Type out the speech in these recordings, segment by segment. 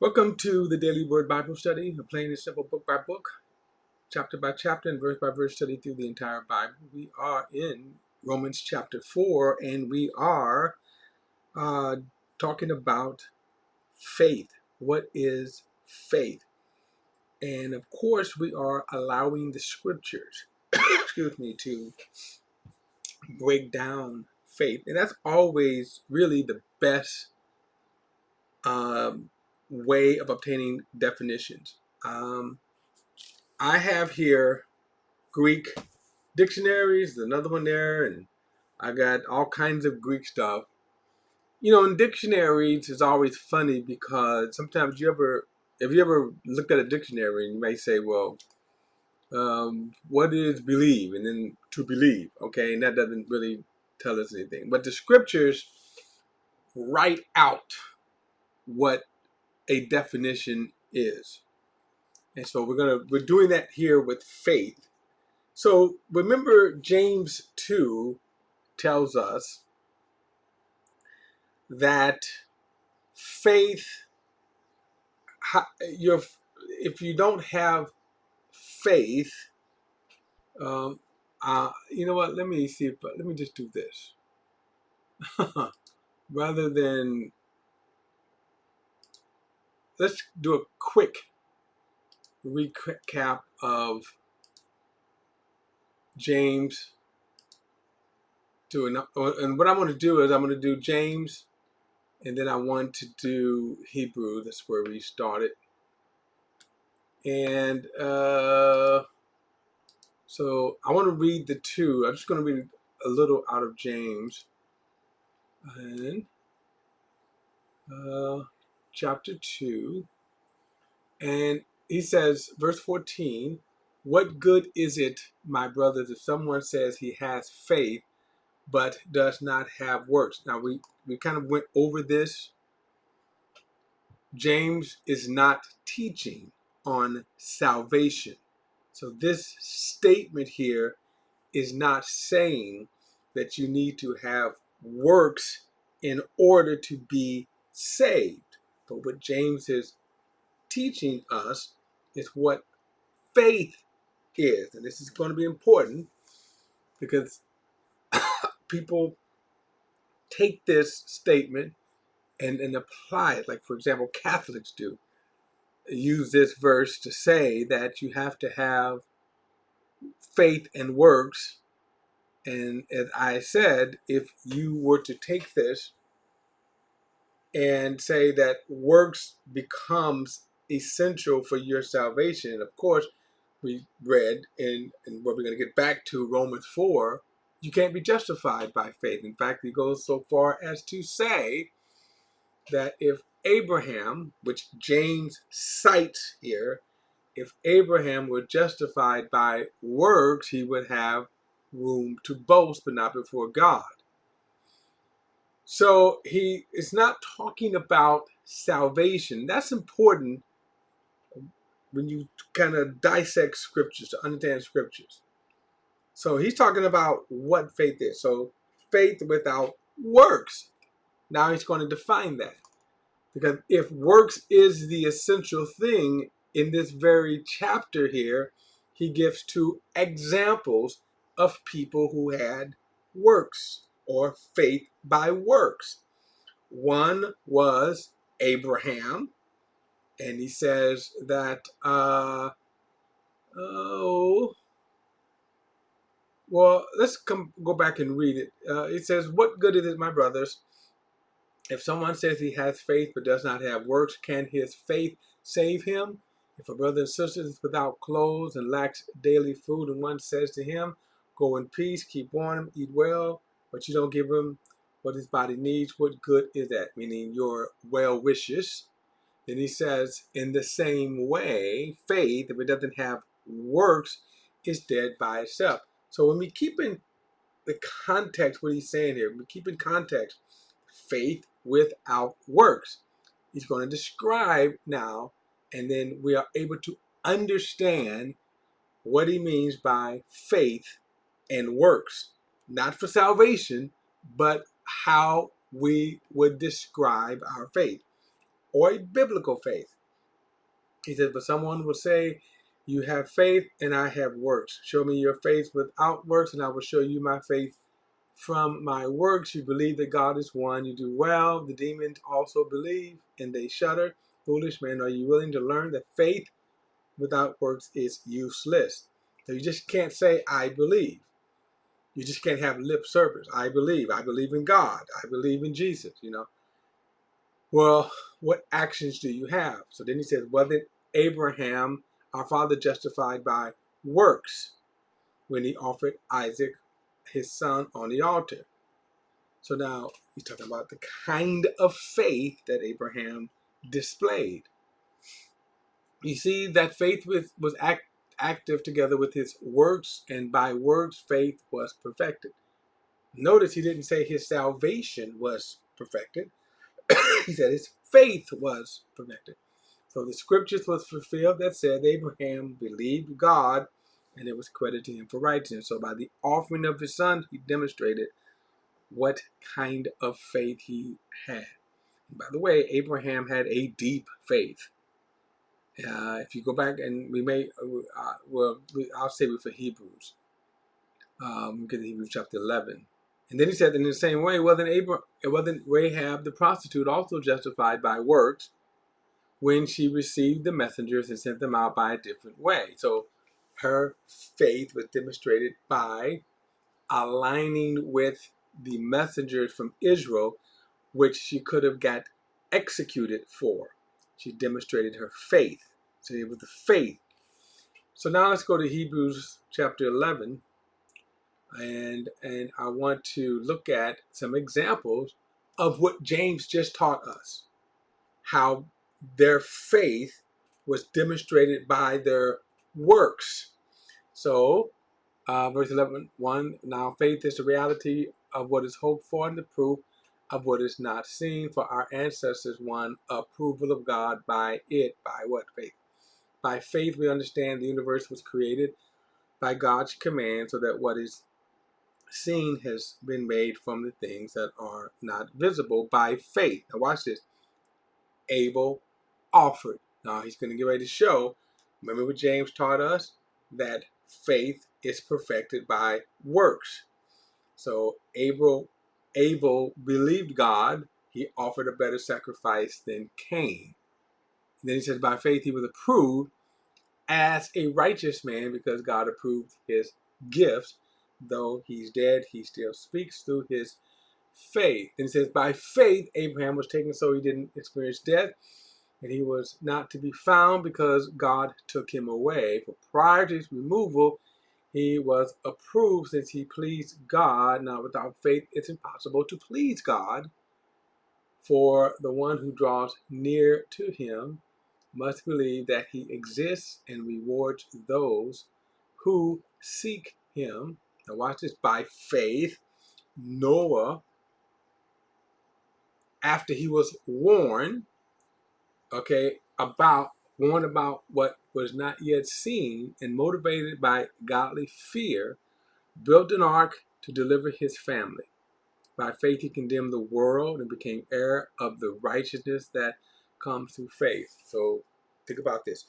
Welcome to the Daily Word Bible Study, a plain and simple book by book, chapter by chapter, and verse by verse study through the entire Bible. We are in Romans chapter 4, and we are talking about faith. What is faith? And of course, we are allowing the scriptures, to break down faith. And that's always really the best way of obtaining definitions. I have here Greek dictionaries, another one there, and I got all kinds of Greek stuff. You know, in dictionaries, it's always funny because sometimes if you ever looked at a dictionary and you may say, well, what is believe? And then to believe, okay, and that doesn't really tell us anything. But the scriptures write out what a definition is. And so we're doing that here with faith. So remember, James 2 tells us that faith, if you don't have faith, you know what? Let me just do this. Rather than, let's do a quick recap of James 2. And what I'm going to do is I'm going to do James, and then I want to do Hebrew. That's where we started. And so I want to read the two. I'm just going to read a little out of James. And chapter 2. And he says, verse 14, what good is it, my brothers, if someone says he has faith but does not have works? Now, we kind of went over this. James is not teaching on salvation. So this statement here is not saying that you need to have works in order to be saved. But what James is teaching us is what faith is. And this is going to be important because people take this statement and apply it. Like, for example, Catholics do use this verse to say that you have to have faith and works. And as I said, if you were to take this and say that works becomes essential for your salvation, of course, we read and what we're going to get back to, Romans 4, you can't be justified by faith. In fact, he goes so far as to say that if Abraham, which James cites here, if Abraham were justified by works, he would have room to boast, but not before God. So he is not talking about salvation. That's important when you kind of dissect scriptures, to understand scriptures. So he's talking about what faith is. So faith without works. Now he's going to define that. Because if works is the essential thing in this very chapter here, he gives two examples of people who had works or faith by works. One was Abraham, and he says that, let's go back and read it. It says, what good is it, my brothers, if someone says he has faith but does not have works? Can his faith save him? If a brother and sister is without clothes and lacks daily food, and one says to him, go in peace, keep warm, eat well, but you don't give him what his body needs, what good is that? Meaning your well wishes. Then he says, in the same way, faith, if it doesn't have works, is dead by itself. So when we keep in the context what he's saying here, we keep in context faith without works. He's going to describe now, and then we are able to understand what he means by faith and works. Not for salvation, but how we would describe our faith, or a biblical faith. He said, but someone will say, you have faith and I have works. Show me your faith without works and I will show you my faith from my works. You believe that God is one. You do well. The demons also believe and they shudder. Foolish man, are you willing to learn that faith without works is useless? So you just can't say, I believe. You just can't have lip service. I believe in God. I believe in Jesus, Well, what actions do you have? So then he says, wasn't Abraham, our father, justified by works when he offered Isaac, his son, on the altar? So now he's talking about the kind of faith that Abraham displayed. You see that faith was active together with his works, and by works faith was perfected. Notice he didn't say his salvation was perfected. He said his faith was perfected. So the scriptures was fulfilled that said Abraham believed God and it was credited to him for righteousness. So by the offering of his son, he demonstrated what kind of faith he had. By the way, Abraham had a deep faith. If you go back and we may, I'll save it for Hebrews. Get to Hebrews chapter 11. And then he said, in the same way, wasn't Rahab the prostitute also justified by works when she received the messengers and sent them out by a different way? So her faith was demonstrated by aligning with the messengers from Israel, which she could have got executed for. She demonstrated her faith. So it was the faith. So now let's go to Hebrews chapter 11. And I want to look at some examples of what James just taught us, how their faith was demonstrated by their works. So, verse 11:1, now faith is the reality of what is hoped for and the proof of what is not seen. For our ancestors won approval of God by it. By what faith? By faith we understand the universe was created by God's command, so that what is seen has been made from the things that are not visible by faith. Now watch this. Abel offered. Now he's going to get ready to show, remember what James taught us? That faith is perfected by works. So Abel believed God. He offered a better sacrifice than Cain. And then he says, by faith he was approved as a righteous man because God approved his gifts. Though he's dead, he still speaks through his faith. And it says, by faith, Abraham was taken so he didn't experience death, and he was not to be found because God took him away. For prior to his removal, he was approved since he pleased God. Now, without faith, it's impossible to please God. For the one who draws near to him must believe that he exists and rewards those who seek him. Now watch this. By faith, Noah, after he was warned about what was not yet seen and motivated by godly fear, built an ark to deliver his family. By faith he condemned the world and became heir of the righteousness that comes through faith. So think about this.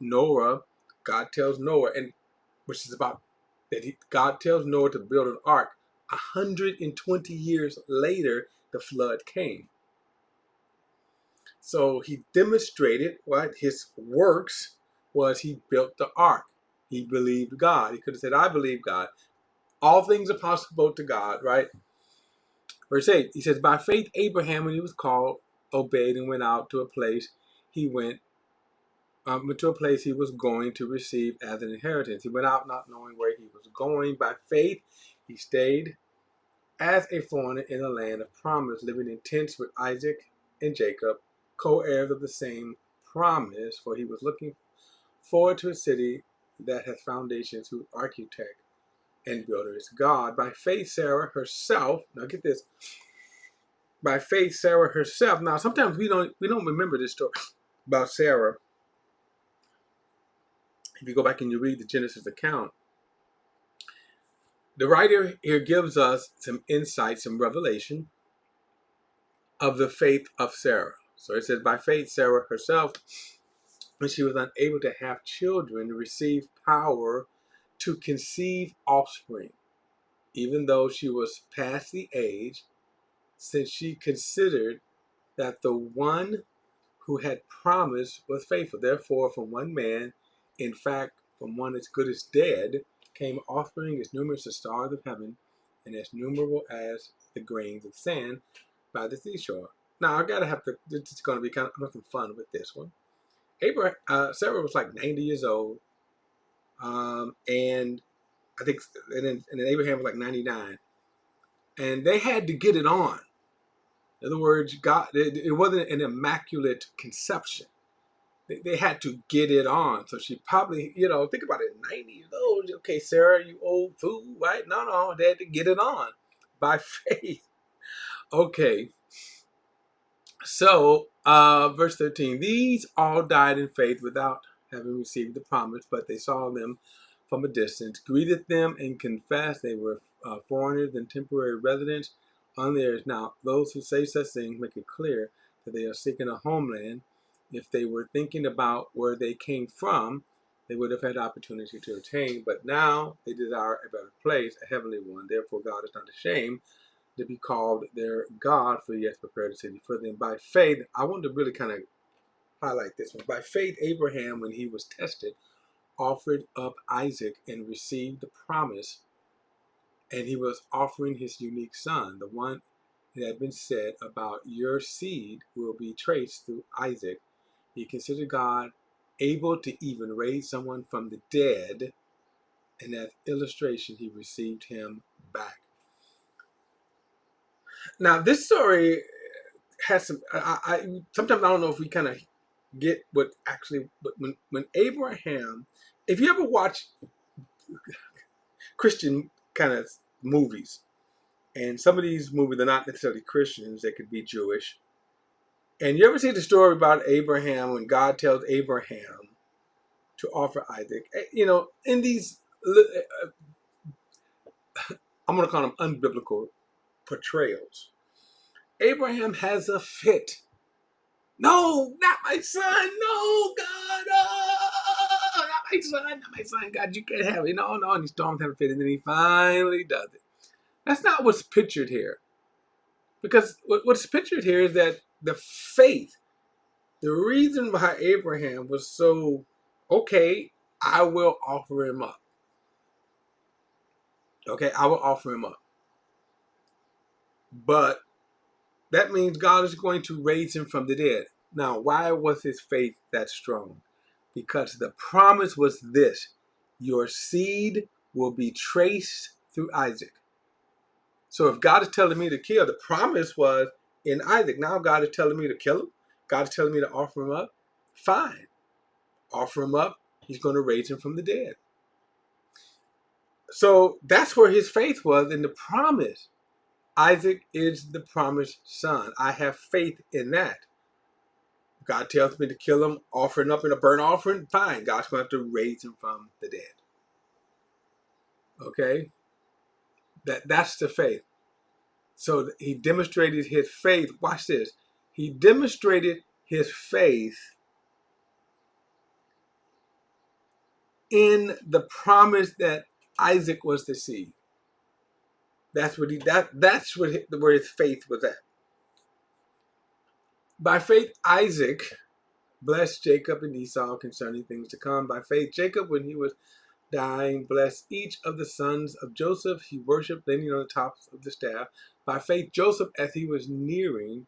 Noah, God tells Noah, and which is about that God tells Noah to build an ark. 120 years later, the flood came. So he demonstrated what his works was. He built the ark. He believed God. He could have said, I believe God. All things are possible to God, right? Verse 8, he says, by faith Abraham, when he was called, obeyed and went out to a place he went to a place he was going to receive as an inheritance. He went out not knowing where he was going. By faith, he stayed as a foreigner in a land of promise, living in tents with Isaac and Jacob, co-heirs of the same promise, for he was looking forward to a city that has foundations, whose architect and builder is God. By faith, Sarah herself, now get this, by faith, Sarah herself, now sometimes we don't remember this story about Sarah. If you go back and you read the Genesis account, the writer here gives us some insight, some revelation of the faith of Sarah. So it says, by faith, Sarah herself, when she was unable to have children, received power to conceive offspring, even though she was past the age, since she considered that the one who had promised was faithful. Therefore, from one man, in fact, from one as good as dead, came offspring as numerous as stars of heaven and as numerable as the grains of sand by the seashore. Now, this is going to be kind of having fun with this one. Sarah was like 90 years old, and I think, and then Abraham was like 99, and they had to get it on. In other words, God, it wasn't an immaculate conception. They had to get it on. So she probably, think about it, 90 years old. Okay, Sarah, you old fool, right? No, they had to get it on by faith. Okay. So, verse 13, these all died in faith without having received the promise, but they saw them from a distance, greeted them, and confessed they were foreigners and temporary residents on the earth. Now, those who say such things make it clear that they are seeking a homeland. If they were thinking about where they came from, they would have had opportunity to attain, but now they desire a better place, a heavenly one. Therefore, God is not ashamed to be called their God, for he has prepared a city for them. By faith, I want to really kind of highlight this one. By faith, Abraham, when he was tested, offered up Isaac and received the promise, and he was offering his unique son, the one that had been said about your seed will be traced through Isaac. He considered God able to even raise someone from the dead, and as illustration, he received him back. Now, this story has some. Sometimes I don't know if we kind of get what actually. But when Abraham, if you ever watch Christian kind of movies, and some of these movies are not necessarily Christians, they could be Jewish. And you ever see the story about Abraham when God tells Abraham to offer Isaac? In these, I'm going to call them unbiblical portrayals. Abraham has a fit. No, not my son. No, God. Oh, not my son. Not my son. God, you can't have it. No. And he storms having a fit, and then he finally does it. That's not what's pictured here. Because what's pictured here is that the faith, the reason why Abraham was so, okay, I will offer him up. Okay, I will offer him up. But that means God is going to raise him from the dead. Now, why was his faith that strong? Because the promise was this: your seed will be traced through Isaac. So if God is telling me to kill, the promise was in Isaac. Now God is telling me to kill him. God is telling me to offer him up. Fine. Offer him up. He's going to raise him from the dead. So that's where his faith was in the promise. Isaac is the promised son. I have faith in that. God tells me to kill him, offering up in a burnt offering. Fine. God's going to have to raise him from the dead. Okay? That's the faith. So he demonstrated his faith. Watch this. He demonstrated his faith in the promise that Isaac was the seed. That's where his faith was at. By faith, Isaac blessed Jacob and Esau concerning things to come. By faith, Jacob, when he was dying, blessed each of the sons of Joseph. He worshipped leaning on the tops of the staff. By faith, Joseph, as he was nearing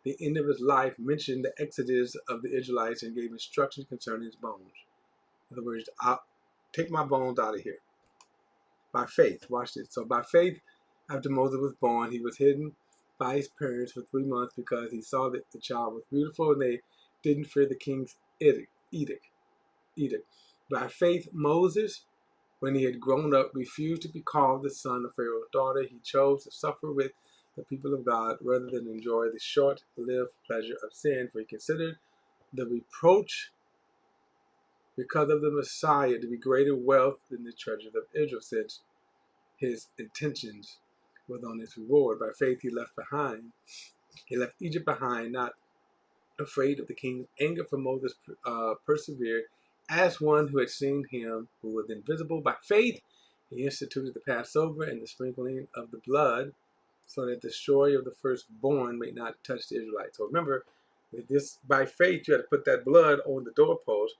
the end of his life, mentioned the exodus of the Israelites and gave instructions concerning his bones. In other words, I'll take my bones out of here. By faith, watch this. So by faith, after Moses was born, he was hidden by his parents for 3 months because he saw that the child was beautiful and they didn't fear the king's edict. By faith, Moses, when he had grown up, refused to be called the son of Pharaoh's daughter. He chose to suffer with the people of God rather than enjoy the short-lived pleasure of sin, for he considered the reproach because of the Messiah to be greater wealth than the treasures of Israel, since his intentions was on his reward. By faith he left behind He left Egypt behind, not afraid of the king's anger, for Moses persevered as one who had seen him who was invisible. By faith, he instituted the Passover and the sprinkling of the blood, so that the destroyer of the firstborn may not touch the Israelites. So remember, this by faith, you had to put that blood on the doorpost,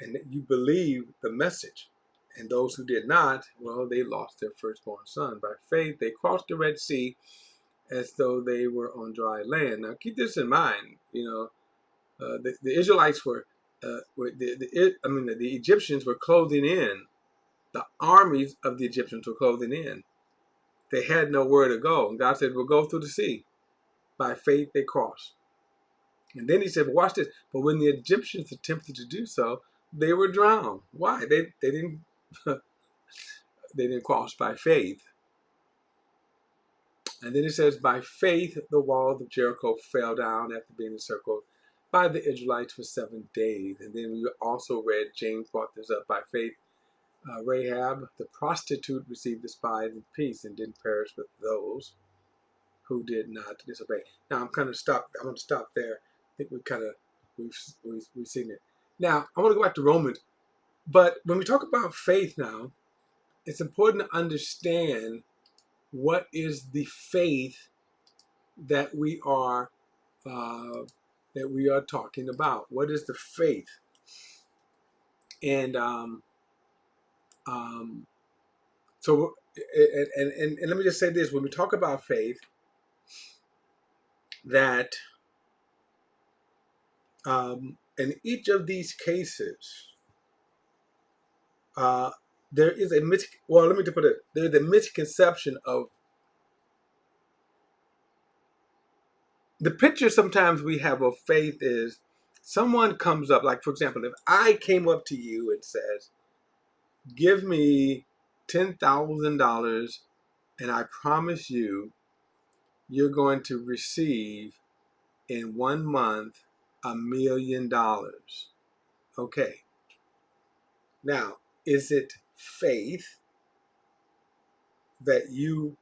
and you believe the message. And those who did not, well, they lost their firstborn son. By faith, they crossed the Red Sea as though they were on dry land. Now, keep this in mind. The Israelites the Egyptians were closing in. The armies of the Egyptians were closing in. They had nowhere to go. And God said, we'll go through the sea. By faith, they crossed. And then he said, well, watch this. But when the Egyptians attempted to do so, they were drowned. Why? They didn't they didn't cross by faith. And then it says, by faith, the walls of Jericho fell down after being encircled by the Israelites for 7 days. And then we also read, James brought this up, by faith, Rahab, the prostitute, received the spies in peace and didn't perish with those who did not disobey. Now I'm going to stop there. I think we've seen it. Now I want to go back to Romans. But when we talk about faith now, it's important to understand what is the faith that we are talking about. What is the faith? And so let me just say this: when we talk about faith, that in each of these cases, there is a there's a misconception of the picture sometimes we have of faith is someone comes up, like for example, if I came up to you and says, give me $10,000 and I promise you're going to receive in 1 month $1 million. Okay. Now, is it faith that you,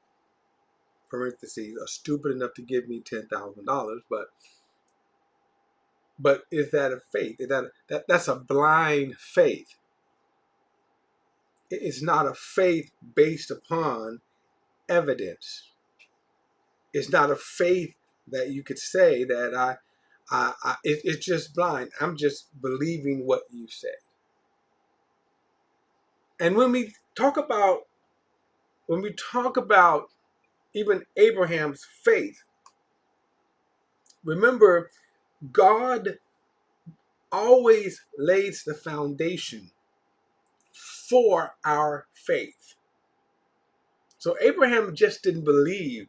parentheses, are stupid enough to give me $10,000? But is that a faith? Is that's a blind faith? It's not a faith based upon evidence. It's not a faith that you could say that it's just blind. I'm just believing what you say. And when we talk about even Abraham's faith, remember, God always lays the foundation for our faith. So Abraham just didn't believe.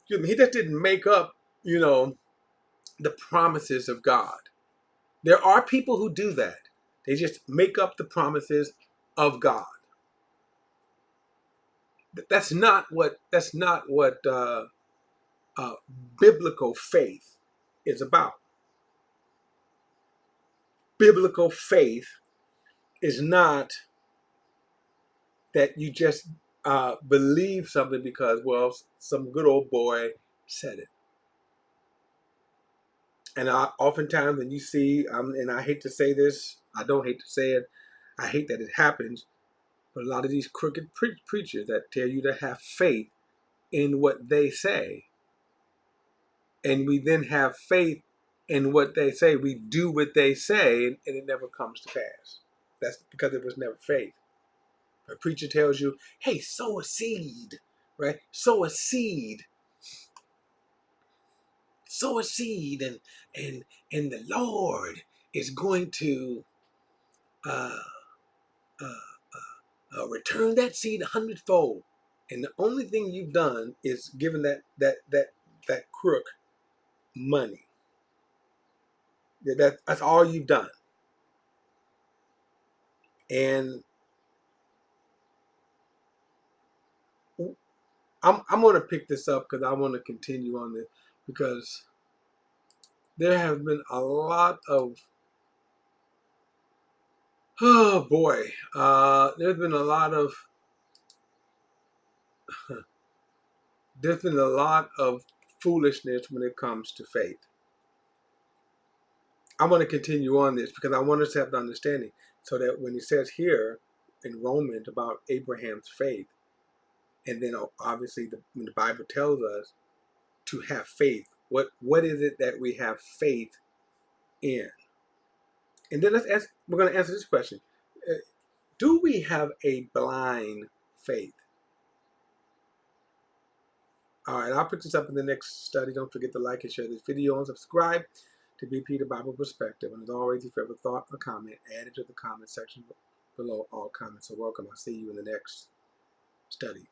He just didn't make up, the promises of God. There are people who do that. They just make up the promises of God. That's not what biblical faith is about. Biblical faith is not that you just believe something because, well, some good old boy said it. And oftentimes when you see, and I hate to say this, I don't hate to say it, I hate that it happens, but a lot of these crooked preachers that tell you to have faith in what they say, and we then have faith in what they say, we do what they say, and it never comes to pass. That's because it was never faith. A preacher tells you, hey, sow a seed, right? Sow a seed. Sow a seed, and the Lord is going to return that seed 100-fold. And the only thing you've done is given that crook money. That's all you've done. And I'm going to pick this up because I want to continue on this, because there have been a lot of, oh boy, there's been a lot of foolishness when it comes to faith. I want to continue on this because I want us to have the understanding so that when he says here in Romans about Abraham's faith, and then obviously when the Bible tells us to have faith, what is it that we have faith in? And then we're going to answer this question. Do we have a blind faith? All right, I'll put this up in the next study. Don't forget to like and share this video and subscribe to BP the Bible Perspective. And as always, if you have a thought or comment, add it to the comment section below all comments. So welcome. I'll see you in the next study.